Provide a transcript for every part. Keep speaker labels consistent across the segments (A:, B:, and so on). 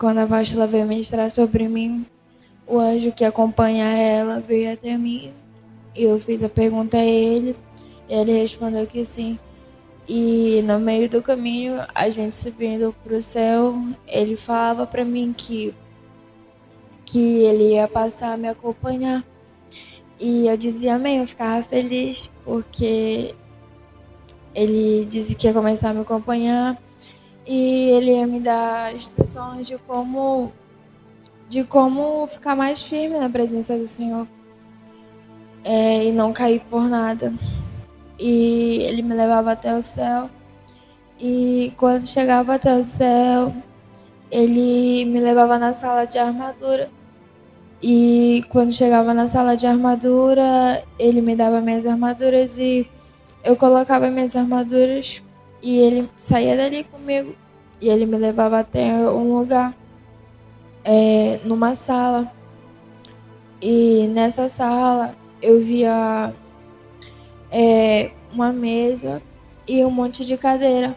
A: quando a apóstola veio ministrar sobre mim, o anjo que acompanha ela veio até mim. Eu fiz a pergunta a ele, e ele respondeu que sim. E no meio do caminho, a gente subindo para o céu, ele falava para mim que ele ia passar a me acompanhar. E eu dizia amém, eu ficava feliz, porque ele disse que ia começar a me acompanhar e ele ia me dar instruções de como ficar mais firme na presença do Senhor, e não cair por nada. E ele me levava até o céu, e quando chegava até o céu, ele me levava na sala de armadura. E quando chegava na sala de armadura, ele me dava minhas armaduras e eu colocava minhas armaduras e ele saía dali comigo. E ele me levava até um lugar, numa sala. E nessa sala eu via uma mesa e um monte de cadeira.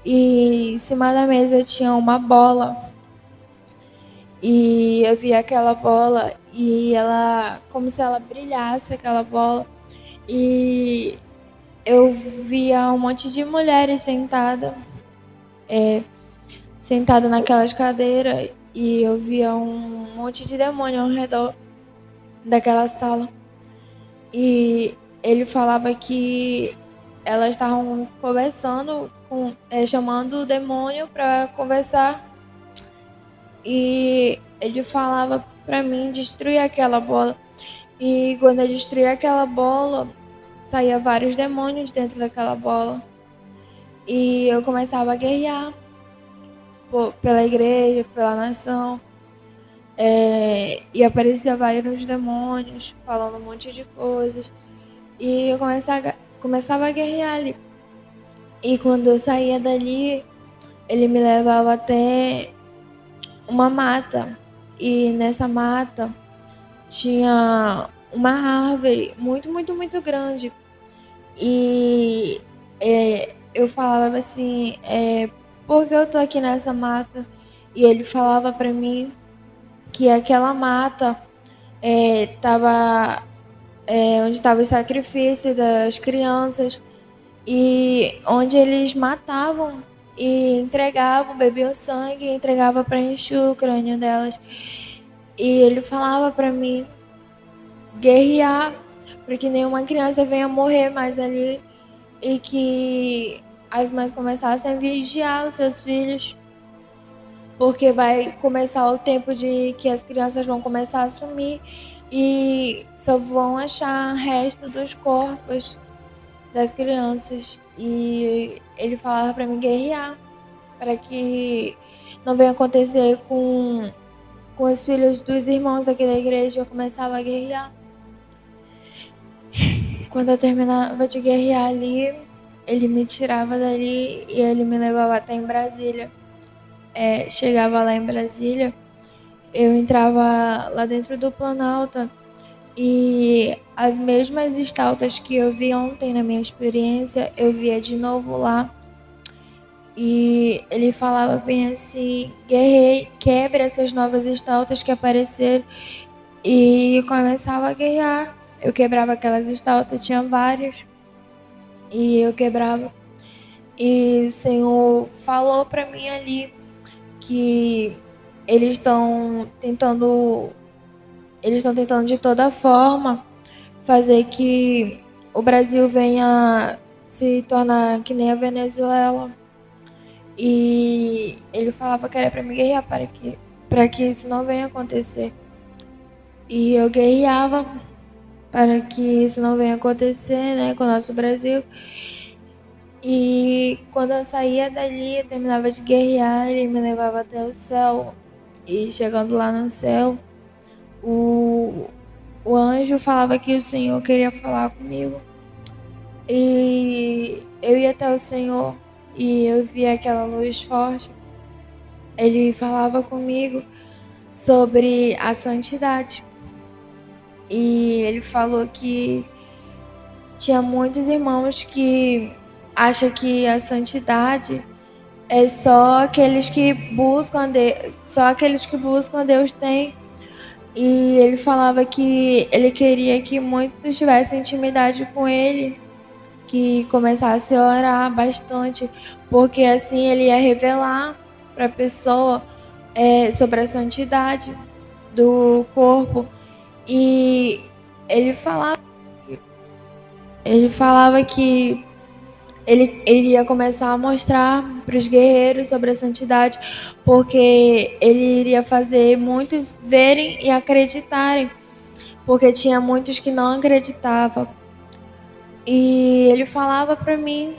A: E em cima da mesa tinha uma bola. E eu via aquela bola e ela, como se ela brilhasse, aquela bola. E eu via um monte de mulheres sentada naquelas cadeiras. E eu via um monte de demônio ao redor daquela sala. E ele falava que elas estavam conversando, chamando o demônio para conversar. E ele falava para mim destruir aquela bola. E quando eu destruía aquela bola, saía vários demônios dentro daquela bola. E eu começava a guerrear pela igreja, pela nação. E aparecia vários demônios falando um monte de coisas. E eu começava a guerrear ali. E quando eu saía dali, ele me levava até uma mata. E nessa mata tinha uma árvore muito, muito, muito grande. E eu falava assim, por que eu tô aqui nessa mata? E ele falava para mim que aquela mata tava onde estava o sacrifício das crianças e onde eles matavam e entregavam, bebiam sangue e entregavam para encher o crânio delas. E ele falava para mim guerrear para que nenhuma criança venha morrer mais ali e que as mães começassem a vigiar os seus filhos, porque vai começar o tempo de que as crianças vão começar a sumir e só vão achar resto dos corpos das crianças. E ele falava para mim guerrear, para que não venha acontecer com os filhos dos irmãos aqui da igreja. Eu começava a guerrear. Quando eu terminava de guerrear ali, ele me tirava dali e ele me levava até em Brasília. Chegava lá em Brasília, eu entrava lá dentro do Planalto e as mesmas estátuas que eu vi ontem na minha experiência, eu via de novo lá. E ele falava bem assim, guerrei, quebra essas novas estátuas que apareceram. E começava a guerrear. Eu quebrava aquelas estátuas, tinha várias. E eu quebrava. E o Senhor falou para mim ali que eles estão tentando de toda forma fazer que o Brasil venha se tornar que nem a Venezuela. E ele falava que era para me guerrear para que isso não venha acontecer. E eu guerreava para que isso não venha acontecer, né, com o nosso Brasil. E quando eu saía dali, eu terminava de guerrear, ele me levava até o céu. E chegando lá no céu, o anjo falava que o Senhor queria falar comigo. E eu ia até o Senhor e eu via aquela luz forte. Ele falava comigo sobre a santidade. E ele falou que tinha muitos irmãos que acham que a santidade é só aqueles que buscam a Deus, só aqueles que buscam a Deus têm. E ele falava que ele queria que muitos tivessem intimidade com ele, que começasse a orar bastante, porque assim ele ia revelar para a pessoa sobre a santidade do corpo. E ele falava que ele iria começar a mostrar para os guerreiros sobre a santidade, porque ele iria fazer muitos verem e acreditarem, porque tinha muitos que não acreditavam. E ele falava para mim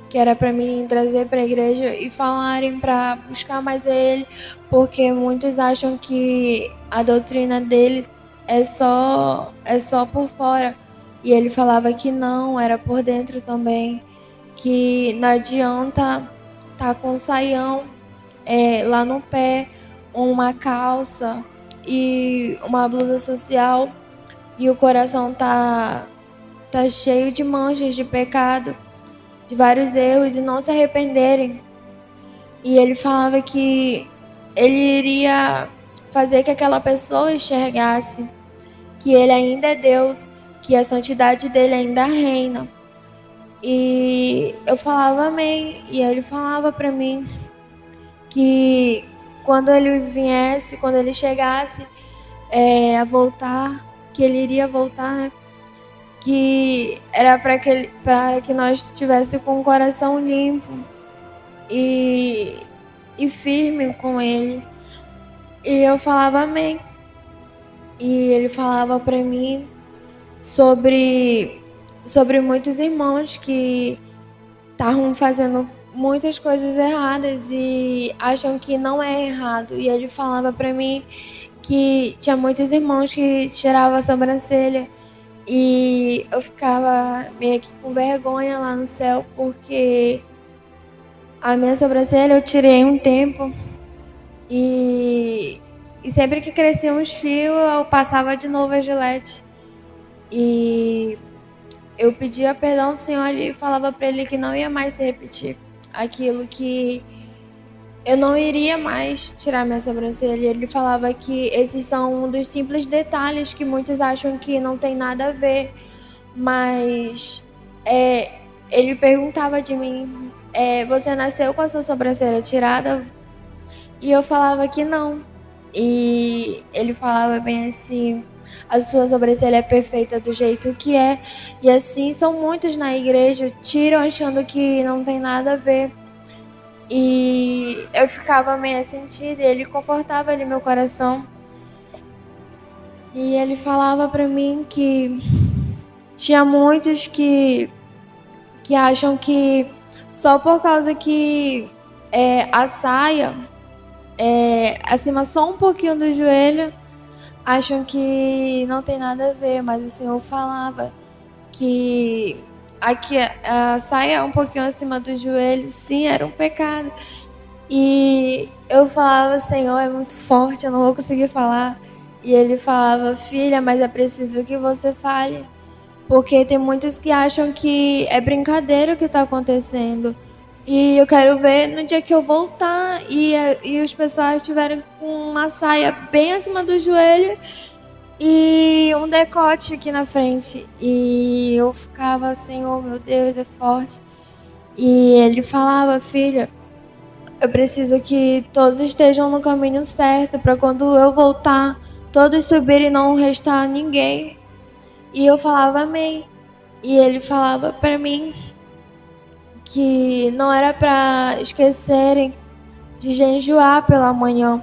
A: que era para mim trazer para a igreja e falarem para buscar mais ele, porque muitos acham que a doutrina dele é só por fora. E ele falava que não, era por dentro também, que não adianta tá com um saião lá no pé, uma calça e uma blusa social e o coração tá cheio de manchas de pecado, de vários erros e não se arrependerem. E ele falava que ele iria fazer que aquela pessoa enxergasse que ele ainda é Deus, que a santidade dele ainda reina. E eu falava amém, e ele falava para mim que quando ele viesse, quando ele chegasse a voltar, que ele iria voltar, né? Que era para que nós estivéssemos com o coração limpo e firme com ele. E eu falava amém. E ele falava para mim sobre muitos irmãos que estavam fazendo muitas coisas erradas e acham que não é errado. E ele falava para mim que tinha muitos irmãos que tiravam a sobrancelha e eu ficava meio que com vergonha lá no céu, porque a minha sobrancelha eu tirei um tempo e sempre que crescia uns fios eu passava de novo a Gillette. E eu pedia perdão do Senhor e falava para ele que não ia mais se repetir aquilo, que eu não iria mais tirar minha sobrancelha. Ele falava que esses são um dos simples detalhes que muitos acham que não tem nada a ver, mas ele perguntava de mim, você nasceu com a sua sobrancelha tirada? E eu falava que não. E ele falava bem assim, a sua sobrancelha é perfeita do jeito que é. E assim são muitos na igreja, tiram achando que não tem nada a ver. E eu ficava meio sentida, e ele confortava ali meu coração. E ele falava pra mim que tinha muitos que acham que só por causa que a saia acima só um pouquinho do joelho, acham que não tem nada a ver, mas o Senhor falava que aqui a saia um pouquinho acima do joelho, sim, era um pecado. E eu falava, Senhor, é muito forte, eu não vou conseguir falar. E ele falava, filha, mas é preciso que você fale, porque tem muitos que acham que é brincadeira o que está acontecendo. E eu quero ver no dia que eu voltar e os pessoal estiverem com uma saia bem acima do joelho e um decote aqui na frente. E eu ficava assim, oh meu Deus, é forte. E ele falava, filha, eu preciso que todos estejam no caminho certo, para quando eu voltar, todos subirem e não restar ninguém. E eu falava amém. E ele falava para mim que não era para esquecerem de jejuar pela manhã,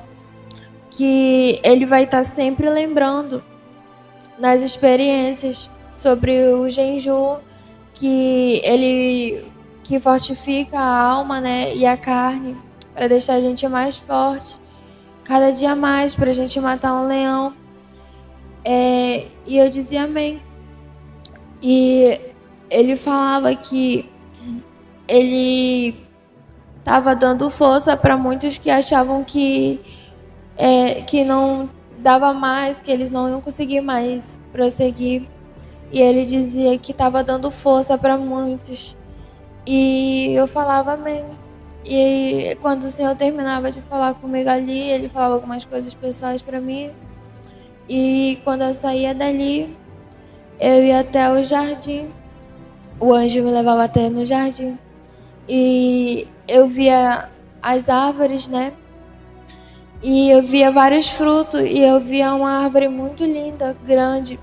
A: que ele vai estar sempre lembrando nas experiências sobre o jejum, que fortifica a alma, né, e a carne, para deixar a gente mais forte, cada dia mais, para a gente matar um leão. E eu dizia amém. E ele falava que ele estava dando força para muitos que achavam que não dava mais, que eles não iam conseguir mais prosseguir. E ele dizia que estava dando força para muitos. E eu falava amém. E quando o Senhor terminava de falar comigo ali, ele falava algumas coisas pessoais para mim. E quando eu saía dali, eu ia até o jardim. O anjo me levava até no jardim. E eu via as árvores, né? E eu via vários frutos. E eu via uma árvore muito linda, grande.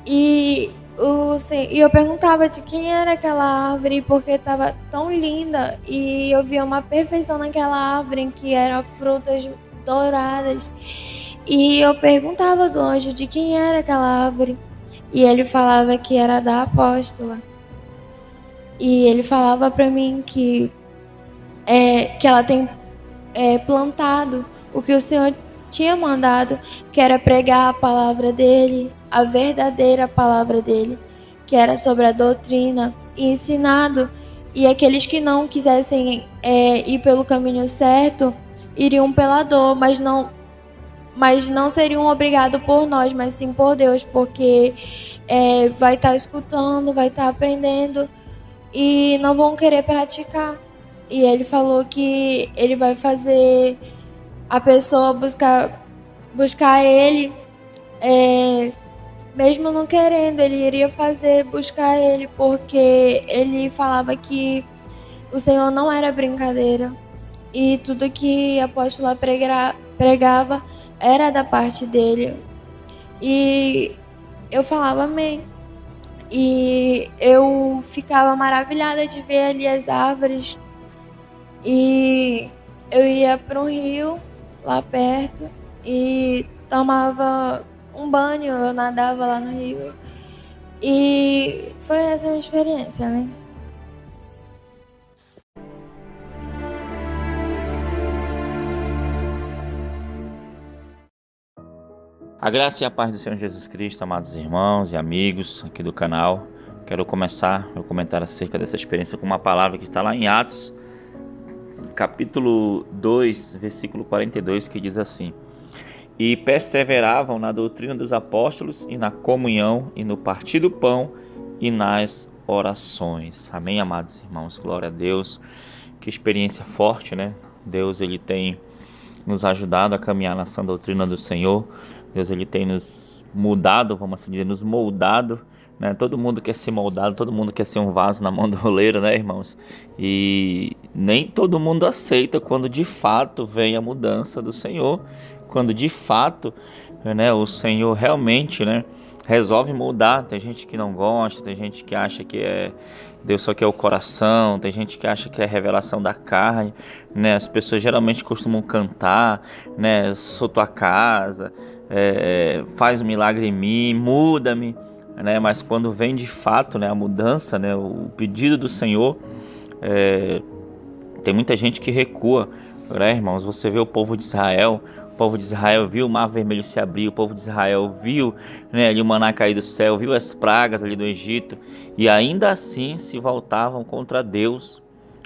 A: E eu perguntava de quem era aquela árvore, porque estava tão linda. E eu via uma perfeição naquela árvore, em que eram frutas douradas. E eu perguntava do anjo de quem era aquela árvore. E ele falava que era da apóstola. E ele falava para mim que ela tem plantado o que o Senhor tinha mandado, que era pregar a palavra dele, a verdadeira palavra dele, que era sobre a doutrina, e ensinado. E aqueles que não quisessem ir pelo caminho certo, iriam pela dor, mas não seriam obrigados por nós, mas sim por Deus, porque vai estar escutando, vai estar aprendendo, e não vão querer praticar. E ele falou que ele vai fazer a pessoa buscar ele, mesmo não querendo, ele iria buscar ele, porque ele falava que o Senhor não era brincadeira, e tudo que a apóstola pregava era da parte dele. E eu falava amém. E eu ficava maravilhada de ver ali as árvores. E eu ia para um rio lá perto e tomava um banho, eu nadava lá no rio. E foi essa a minha experiência, né?
B: A graça e a paz do Senhor Jesus Cristo, amados irmãos e amigos aqui do canal. Quero começar meu comentário acerca dessa experiência com uma palavra que está lá em Atos, capítulo 2, versículo 42, que diz assim: E perseveravam na doutrina dos apóstolos e na comunhão e no partir do pão e nas orações. Amém, amados irmãos? Glória a Deus. Que experiência forte, né? Deus, ele tem nos ajudado a caminhar na sã doutrina do Senhor. Deus, ele tem nos mudado, vamos assim dizer, nos moldado, né? Todo mundo quer ser moldado, todo mundo quer ser um vaso na mão do oleiro, né, irmãos? E nem todo mundo aceita quando de fato vem a mudança do Senhor, quando de fato, né, o Senhor realmente, né, resolve mudar. Tem gente que não gosta, tem gente que acha que Deus só quer o coração, tem gente que acha que é revelação da carne, né? As pessoas geralmente costumam cantar, né? Sou tua casa, faz um milagre em mim, muda-me, né? Mas quando vem de fato, né, a mudança, né, o pedido do Senhor, tem muita gente que recua, né, irmãos? Você vê o povo de Israel. O povo de Israel viu o mar vermelho se abrir, o povo de Israel viu, né, ali o maná cair do céu, viu as pragas ali do Egito, e ainda assim se voltavam contra Deus,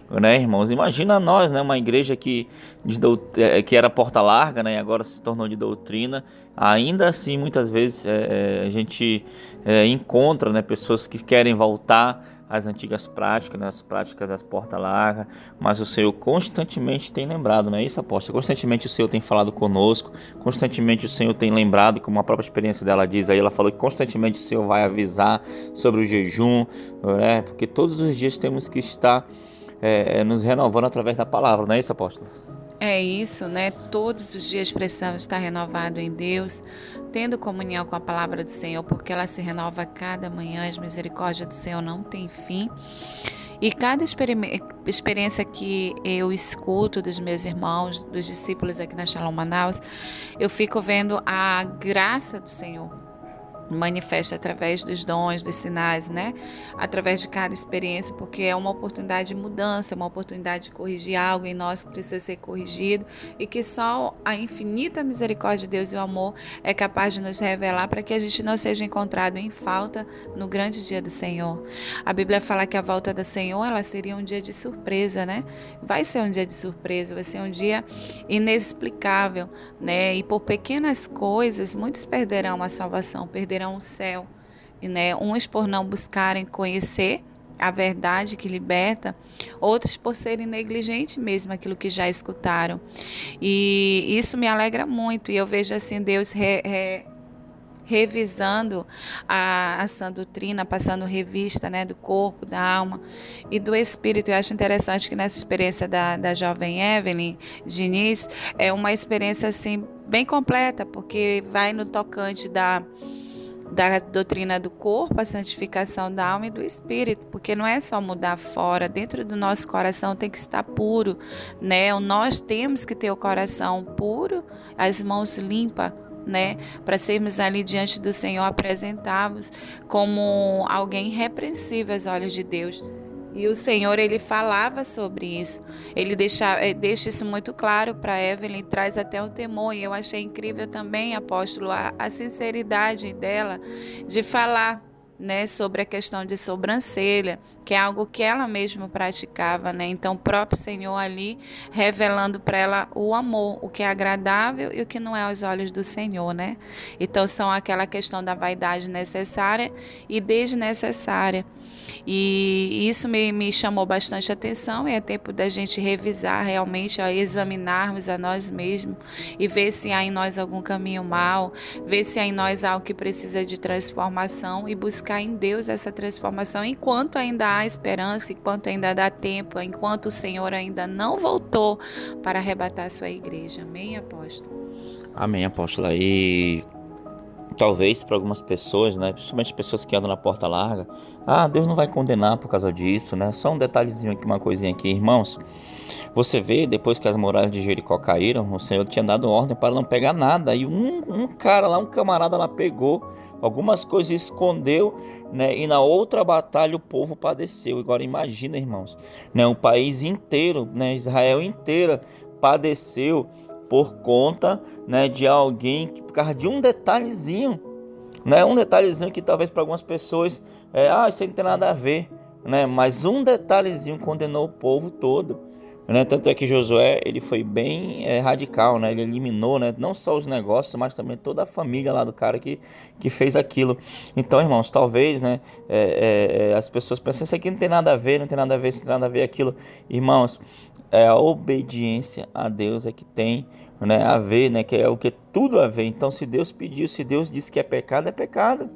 B: né, irmãos? Imagina nós, né, uma igreja que era porta larga, né, e agora se tornou de doutrina. Ainda assim, muitas vezes a gente encontra, né, pessoas que querem voltar as antigas práticas, né, as práticas das portas largas, mas o Senhor constantemente tem lembrado, não é isso, apóstolo? Constantemente o Senhor tem falado conosco, constantemente o Senhor tem lembrado, como a própria experiência dela diz aí, ela falou que constantemente o Senhor vai avisar sobre o jejum, né, porque todos os dias temos que estar nos renovando através da palavra, não é isso, apóstolo?
C: É isso, né? Todos os dias precisamos estar renovados em Deus, tendo comunhão com a palavra do Senhor, porque ela se renova a cada manhã, as misericórdias do Senhor não têm fim. E cada experiência que eu escuto dos meus irmãos, dos discípulos aqui na Shalom Manaus, eu fico vendo a graça do Senhor manifesta através dos dons, dos sinais, né? Através de cada experiência, porque é uma oportunidade de mudança, uma oportunidade de corrigir algo em nós que precisa ser corrigido e que só a infinita misericórdia de Deus e o amor é capaz de nos revelar para que a gente não seja encontrado em falta no grande dia do Senhor. A Bíblia fala que a volta do Senhor, ela seria um dia de surpresa, né? Vai ser um dia de surpresa, vai ser um dia inexplicável, né? E por pequenas coisas, muitos perderão a salvação, perderão o céu, e, né, uns por não buscarem conhecer a verdade que liberta, outros por serem negligentes mesmo aquilo que já escutaram. E isso me alegra muito, e eu vejo assim Deus revisando a sã doutrina, passando revista, né, do corpo, da alma e do espírito. Eu acho interessante que nessa experiência da jovem Evelyn Diniz é uma experiência assim bem completa, porque vai no tocante da doutrina do corpo, a santificação da alma e do espírito, porque não é só mudar fora, dentro do nosso coração tem que estar puro, né? Nós temos que ter o coração puro, as mãos limpas, né, para sermos ali diante do Senhor apresentados como alguém irrepreensível aos olhos de Deus. E o Senhor, ele falava sobre isso. Ele deixa isso muito claro para Evelyn, traz até um temor. E eu achei incrível também, apóstolo, a sinceridade dela de falar, né, sobre a questão de sobrancelha, que é algo que ela mesma praticava, né? Então, o próprio Senhor ali revelando para ela o amor, o que é agradável e o que não é aos olhos do Senhor, né? Então, são aquela questão da vaidade necessária e desnecessária. E isso me chamou bastante atenção. É tempo da gente revisar realmente, examinarmos a nós mesmos e ver se há em nós algum caminho mau, ver se há em nós algo que precisa de transformação e buscar em Deus essa transformação enquanto ainda há esperança, enquanto ainda dá tempo, enquanto o Senhor ainda não voltou para arrebatar a sua igreja. Amém, apóstolo?
B: Amém, apóstola. E talvez para algumas pessoas, né, principalmente pessoas que andam na porta larga, Deus não vai condenar por causa disso, né? Só um detalhezinho aqui, uma coisinha aqui, irmãos. Você vê, depois que as muralhas de Jericó caíram, o Senhor tinha dado ordem para não pegar nada. E um cara lá, um camarada lá pegou algumas coisas e escondeu, né? E na outra batalha o povo padeceu. Agora imagina, irmãos, né? O país inteiro, né? Israel inteira padeceu por conta, né, de alguém, por causa de um detalhezinho, né? Um detalhezinho que talvez para algumas pessoas isso aí não tem nada a ver, né? Mas um detalhezinho condenou o povo todo, né? Tanto é que Josué, ele foi bem radical, né? Ele eliminou, né, não só os negócios, mas também toda a família lá do cara que fez aquilo. Então, irmãos, talvez, né, as pessoas pensam, isso aqui não tem nada a ver, não tem nada a ver, isso não tem nada a ver aquilo. Irmãos, a obediência a Deus é que tem, né, a ver, né, que é o que tudo a ver. Então, se Deus pediu, se Deus disse que é pecado, é pecado.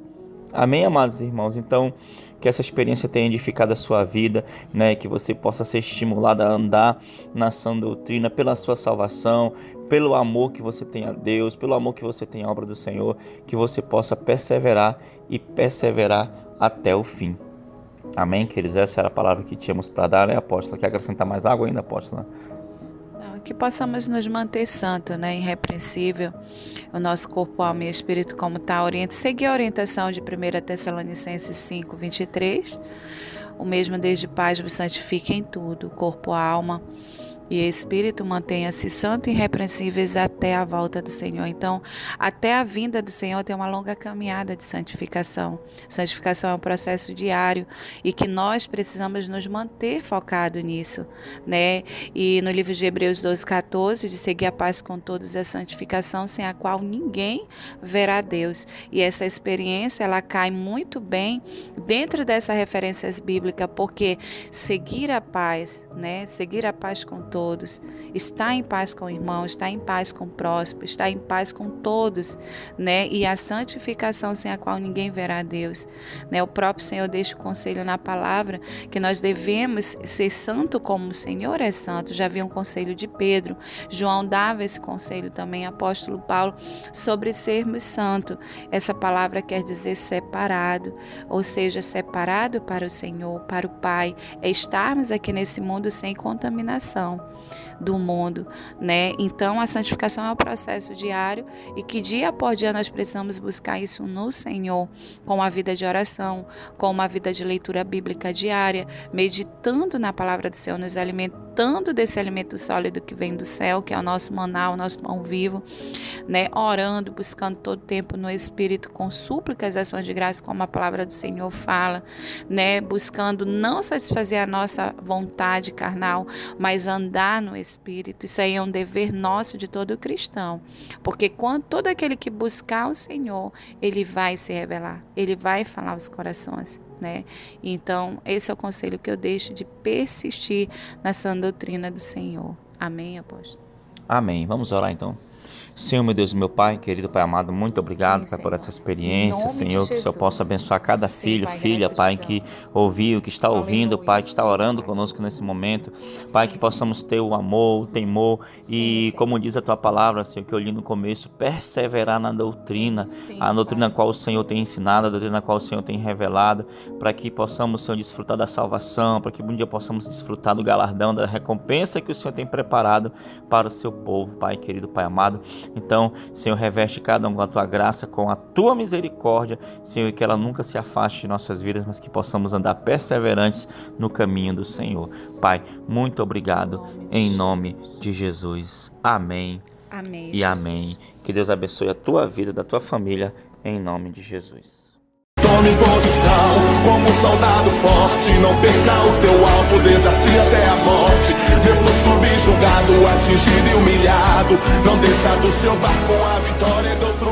B: Amém, amados irmãos? Então, que essa experiência tenha edificado a sua vida, né? Que você possa ser estimulado a andar na sã doutrina pela sua salvação, pelo amor que você tem a Deus, pelo amor que você tem à obra do Senhor, que você possa perseverar e perseverar até o fim. Amém, queridos? Essa era a palavra que tínhamos para dar, né, apóstola? Quer acrescentar mais água ainda, apóstola?
C: Que possamos nos manter santo, né, irrepreensível, o nosso corpo, alma e espírito como está orientado. Seguir a orientação de 1 Tessalonicenses 5:23. O mesmo Deus de paz vos santifique em tudo, corpo, alma e espírito, mantenha-se santo e irrepreensíveis até a volta do Senhor. Então, até a vinda do Senhor tem uma longa caminhada de santificação. Santificação é um processo diário e que nós precisamos nos manter focados nisso, né? E no livro de Hebreus 12:14, de seguir a paz com todos é santificação, sem a qual ninguém verá Deus. E essa experiência, ela cai muito bem dentro dessas referências bíblicas, porque seguir a paz, né? Seguir a paz com todos, estar em paz com o irmão, estar em paz com o próximo, estar em paz com todos, né? E a santificação sem a qual ninguém verá Deus, né? O próprio Senhor deixa o conselho na palavra que nós devemos ser santo como o Senhor é santo. Já havia um conselho de Pedro, João dava esse conselho também, apóstolo Paulo, sobre sermos santos. Essa palavra quer dizer separado, ou seja, separado para o Senhor, para o Pai, é estarmos aqui nesse mundo sem contaminação do mundo, né? Então a santificação é um processo diário e que dia após dia nós precisamos buscar isso no Senhor, com uma vida de oração, com uma vida de leitura bíblica diária, meditando na palavra do Senhor, nos alimentando desse alimento sólido que vem do céu, que é o nosso maná, o nosso pão vivo, né? Orando, buscando todo tempo no Espírito, com súplicas, ações de graça, como a palavra do Senhor fala, né? Buscando não satisfazer a nossa vontade carnal, mas andar no Espírito. Isso aí é um dever nosso de todo cristão, porque quando todo aquele que buscar o Senhor, ele vai se revelar, ele vai falar aos corações, né? Então, esse é o conselho que eu deixo, de persistir na sã doutrina do Senhor. Amém, apóstolo?
B: Amém. Vamos orar então. Senhor, meu Deus, meu Pai, querido Pai amado, muito obrigado, Pai, por essa experiência, Senhor, que o Senhor possa abençoar cada filho, filha, Pai, que ouviu, que está ouvindo, Pai, que está orando conosco nesse momento, Pai, que possamos ter o amor, o temor e, como diz a Tua palavra, Senhor, que eu li no começo, perseverar na doutrina, a doutrina a qual o Senhor tem ensinado, a doutrina a qual o Senhor tem revelado, para que possamos, Senhor, desfrutar da salvação, para que um dia possamos desfrutar do galardão, da recompensa que o Senhor tem preparado para o seu povo, Pai, querido Pai amado. Então, Senhor, reveste cada um com a Tua graça, com a Tua misericórdia, Senhor, e que ela nunca se afaste de nossas vidas, mas que possamos andar perseverantes no caminho do Senhor. Pai, muito obrigado, em nome de Jesus. Amém.
C: Amém,
B: E
C: Jesus.
B: amém. Que Deus abençoe a tua vida, da tua família, em nome de Jesus.
D: Tome posição como um soldado forte. Não perca o teu alvo, desafia até a morte. Mesmo subjugado, atingido e humilhado, não desça do seu barco, a vitória é do outro